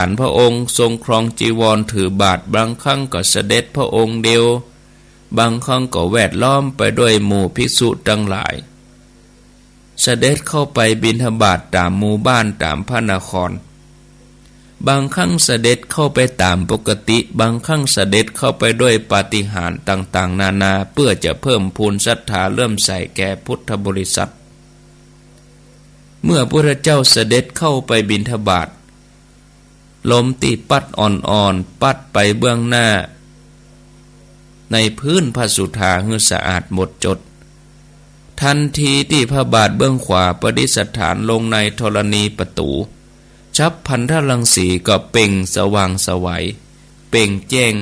ฐานพระองค์ทรงครองจีวรถือบาทบางครั้งก็เสด็จพระองค์เดียวบางครั้งก็แวดล้อมไปด้วยหมู่ภิกษุทั้งหลายเสด็จเข้าไปบิณฑบาตตามหมู่บ้านตามพระนครบางครั้งเสด็จเข้าไปตามปกติบางครั้งเสด็จเข้าไปด้วยปาฏิหาริย์ต่างๆนานาเพื่อจะเพิ่มพูนศรัทธาเลื่อมใสแก่พุทธบริษัทเมื่อพระพุทธเจ้าเสด็จเข้าไปบิณฑบาตลมตีปัดอ่อนๆปัดไปเบื้องหน้าในพื้นพระสุธาหือสะอาดหมดจดทันทีที่พระบาทเบื้องขวาประดิษฐานลงในธรณีประตูชับพันธรังสีก็เป่งสว่างสวัยเป่งแจ้ง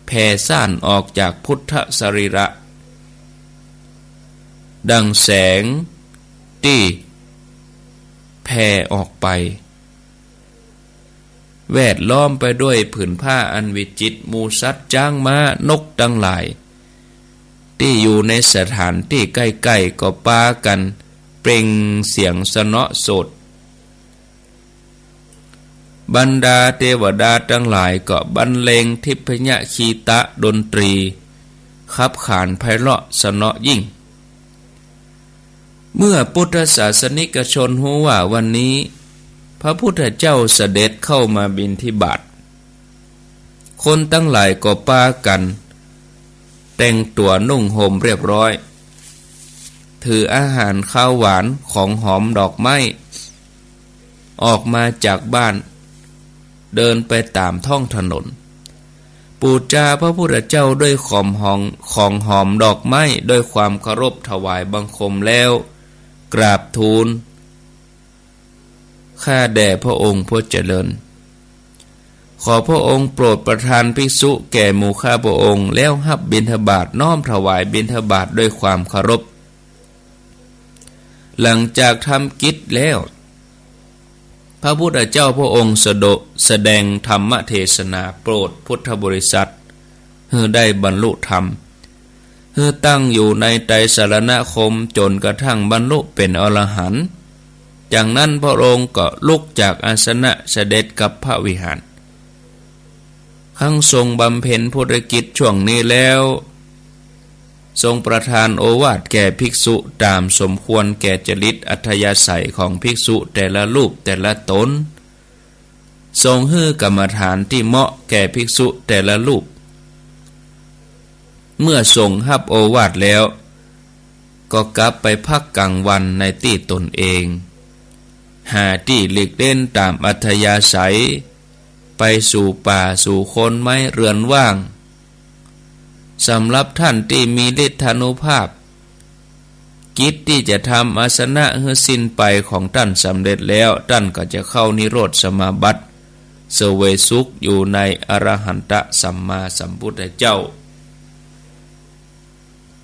แผ่ซ่านออกจากพุทธสรีระดังแสงที่แผ่ออกไปแวดล้อมไปด้วยผืนผ้าอันวิจิตรหมูสัตว์จ้างม้านกทั้งหลายที่อยู่ในสถานที่ใกล้ๆก็ปากันเปล่งเสียงสนอโสดบรรดาเทวดาทั้งหลายก็บรรเลงทิพยคีตะดนตรีขับขานไพเราะสนอยิ่งเมื่อพุทธศาสนิกชนรู้ว่าวันนี้พระพุทธเจ้าเสด็จเข้ามาบิณฑบาตคนทั้งหลายก็ปากันแต่งตัวนุ่งห่มเรียบร้อยถืออาหารข้าวหวานของหอมดอกไม้ออกมาจากบ้านเดินไปตามท้องถนนปูจาพระพุทธเจ้าด้วยของหอมดอกไม้ด้วยความเคารพถวายบังคมแล้วกราบทูลข้าแด่พระองค์ผู้เจริญขอพระองค์โปรดประทานภิกษุแก่หมู่ข้าพระองค์แล้วรับบิณฑบาตน้อมถวายบิณฑบาตด้วยความเคารพหลังจากทำกิจแล้วพระพุทธเจ้าพระองค์แสดงธรรมเทศนาโปรดพุทธบริษัทให้ได้บรรลุธรรมให้ตั้งอยู่ในไตรสรณคมจนกระทั่งบรรลุเป็นอรหันต์จากนั้นพระองค์ก็ลุกจากอาสนะเสด็จกับพระวิหารขั้งทรงบำเพ็ญพุทธกิจช่วงนี้แล้วทรงประทานโอวาทแก่ภิกษุตามสมควรแก่จริตอัธยาศัยของภิกษุแต่ละรูปแต่ละตนทรงให้กรรมฐานที่เหมาะแก่ภิกษุแต่ละรูปเมื่อทรงรับโอวาทแล้วก็กลับไปพักกลางวันในที่ตนเองหาที่หลีกเล่นตามอัธยาศัยไปสู่ป่าสู่โคนไม้เรือนว่างสำหรับท่านที่มีฤทธานุภาพกิจที่จะทำอาสนะให้สิ้นไปของท่านสำเร็จแล้วท่านก็จะเข้านิโรธสมาบัติเสวยสุขอยู่ในอรหันตสัมมาสัมพุทธเจ้า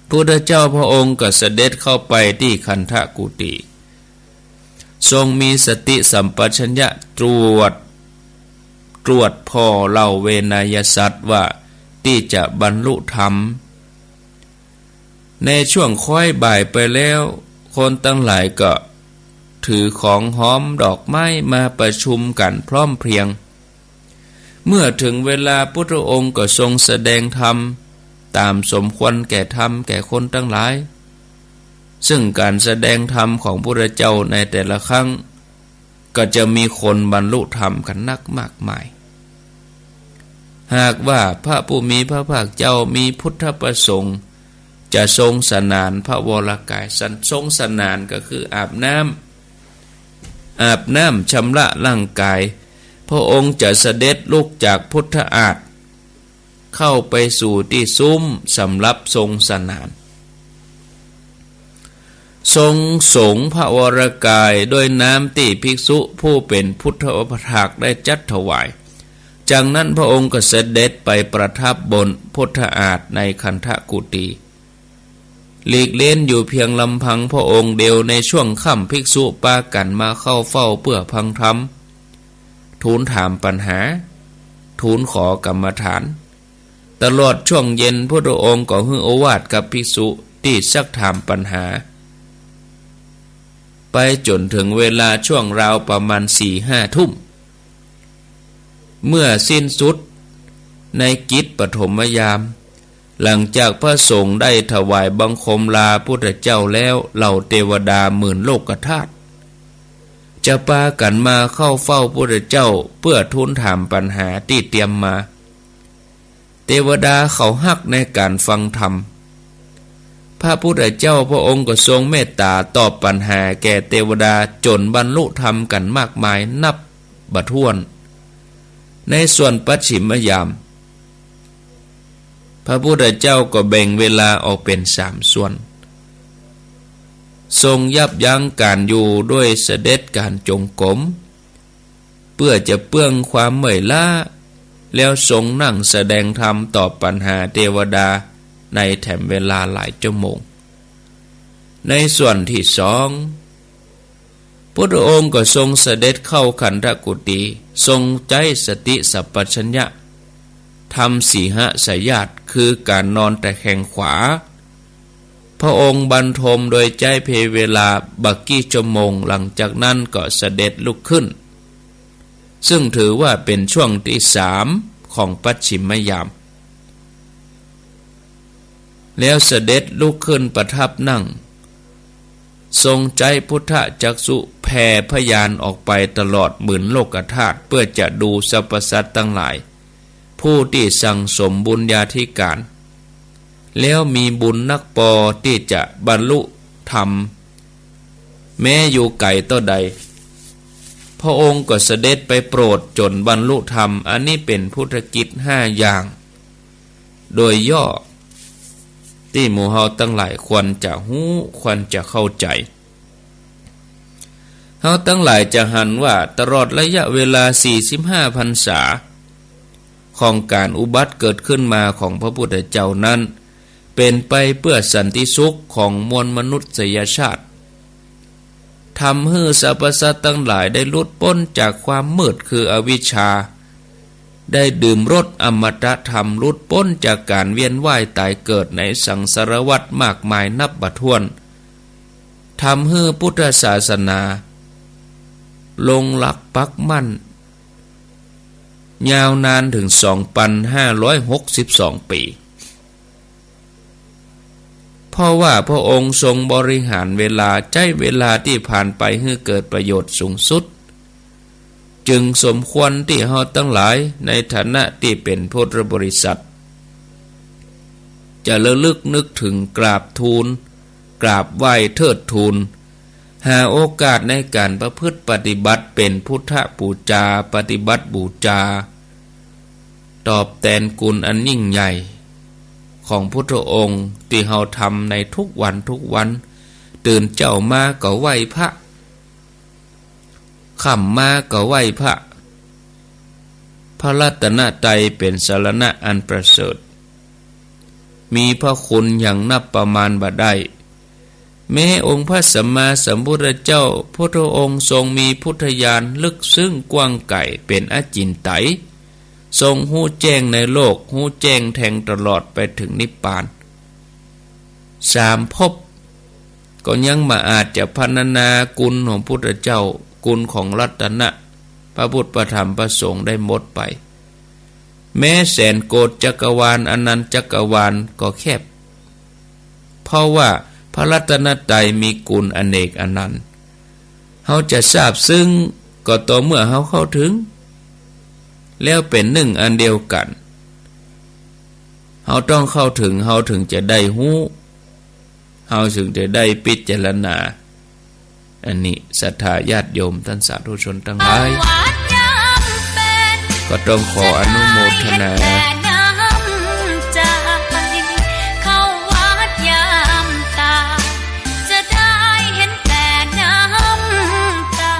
พุทธเจ้าพระองค์ก็เสด็จเข้าไปที่คันธกุฏิทรงมีสติสัมปชัญญะตรวจพ่อเล่าเวนยสัตว์ว่าที่จะบรรลุธรรมในช่วงค่อยบ่ายไปแล้วคนตั้งหลายก็ถือของหอมดอกไม้มาประชุมกันพร้อมเพรียงเมื่อถึงเวลาพุทธองค์ก็ทรงแสดงธรรมตามสมควรแก่ธรรมแก่คนทั้งหลายซึ่งการแสดงธรรมของพระเจ้าในแต่ละครั้งก็จะมีคนบรรลุธรรมกันนักมากมายหากว่าพระผู้มีพระภาคเจ้ามีพุทธประสงค์จะทรงสนานพระวรกายทรงสนานก็คืออาบน้ำชำระร่างกายพระองค์จะเสด็จลุกจากพุทธอาฏเข้าไปสู่ที่ซุ้มสำหรับทรงสนานทรงสงพระวรกายด้วยน้ำที่ภิกษุผู้เป็นพุทธอุปถากได้จัดถวายจากนั้นพระองค์ก็เสด็จไปประทับบนพุทธอาฏในคันธกุฏิหลีกเล่นอยู่เพียงลำพังพระองค์เดียวในช่วงค่ำภิกษุปากันมาเข้าเฝ้าเพื่อพังธรรมทูลถามปัญหาทูลขอกรรมฐานตลอดช่วงเย็นพระองค์ก็ให้โอวาทกับภิกษุที่ซักถามปัญหาไปจนถึงเวลาช่วงราวประมาณ 4-5 ทุ่ม เมื่อสิ้นสุดในกิจปฐมยามหลังจากพระสงฆ์ได้ถวายบังคมลาพุทธเจ้าแล้วเหล่าเทวดาหมื่นโลกธาตุจะพากันมาเข้าเฝ้าพุทธเจ้าเพื่อทูลถามปัญหาที่เตรียมมาเทวดาเขาฮักในการฟังธรรมพระพุทธเจ้าพระองค์ก็ทรงเมตตาตอบปัญหาแก่เทวดาจนบรรลุธรรมกันมากมายนับบ่ถ้วนในส่วนปัจฉิมยามพระพุทธเจ้าก็แบ่งเวลาออกเป็น3 ส่วนทรงยับยั้งการอยู่ด้วยเสด็จการจงกรมเพื่อจะเปื้องความเมื่อยล้าแล้วทรงนั่งแสดงธรรมตอบปัญหาเทวดาในแถมเวลาหลายชั่วโมงในส่วนที่2พระองค์ก็ทรงเสด็จเข้าขันธกุฏีทรงใจสติสัพพัญญะทำสีหสยาตคือการนอนแต่แข้งขวาพระองค์บรรทมโดยใจเพเวลาบักกี้ชั่วโมงหลังจากนั้นก็เสด็จลุกขึ้นซึ่งถือว่าเป็นช่วงที่3ของปัจฉิมยามแล้วเสด็จลุกขึ้นประทับนั่งทรงใจพุทธจักษุแผ่พยานออกไปตลอดหมื่นโลกธาตุเพื่อจะดูสรรพสัตว์ทั้งหลายผู้ที่สั่งสมบุญญาธิการแล้วมีบุญนักปอที่จะบรรลุธรรมแม้อยู่ไกลต่อใดพระองค์ก็เสด็จไปโปรดจนบรรลุธรรมอันนี้เป็นพุทธกิจ5 อย่างโดยย่อที่หมู่เฮาทั้งหลายควรจะหู้ควรจะเข้าใจเฮาทั้งหลายจะหันว่าตลอดระยะเวลา45 พรรษาของการอุบัติเกิดขึ้นมาของพระพุทธเจ้านั้นเป็นไปเพื่อสันติสุขของมวลมนุษยชาติทำให้สรรพสัตว์ทั้งหลายได้หลุดพ้นจากความมืดคืออวิชชาได้ดื่มรสอมตะธรรมหลุดพ้นจากการเวียนว่ายตายเกิดในสังสารวัฏมากมายนับบ่ถ้วนทำให้พุทธศาสนาลงหลักปักมั่นยาวนานถึง 2,562 ปีเพราะว่าพระองค์ทรงบริหารเวลาใช้เวลาที่ผ่านไปให้เกิดประโยชน์สูงสุดจึงสมควรที่เฮาทั้งหลายในฐานะที่เป็นพุทธบริษัทจะระลึกนึกถึงกราบทูลกราบไหว้เทิดทูลหาโอกาสในการประพฤติปฏิบัติเป็นพุทธบูชาปฏิบัติบูชาตอบแทนคุณอันยิ่งใหญ่ของพุทธองค์ที่เฮาทำในทุกวันตื่นเจ้ามาก็ไหว้พระค่ำมาก็ไหว้พระพระรัตนตรัยเป็นสรณะอันประเสริฐมีพระคุณอย่างนับประมาณบ่ได้แม้องค์พระสัมมาสัมพุทธเจ้าพระองค์ทรงมีพุทธญาณลึกซึ้งกว้างไกลเป็นอจินไตยทรงหู้แจ้งในโลกหู้แจ้งแทงตลอดไปถึงนิพพาน3 ภพก็ยังมาอาจจะพรรณนากุลของพุทธเจ้ากุลของรัตนะพระพุทธพระธรรมพระสงฆ์ได้หมดไปแม้แสนโกฏจักรวาลอนันตจักรวาลก็แคบเพราะว่าพระรัตนตรัยมีกุลอเนกอนันต์เฮาจะทราบซึ้งก็ต่อเมื่อเฮาเข้าถึงแล้วเป็นหนึ่งอันเดียวกันเฮาต้องเข้าถึงเฮาถึงจะได้ฮู้เฮาถึงจะได้พิจารณาอันนี้ศรัทธาญาติโยมท่านสาธุชนทั้งหลายก็ต้องขออนุโมทนา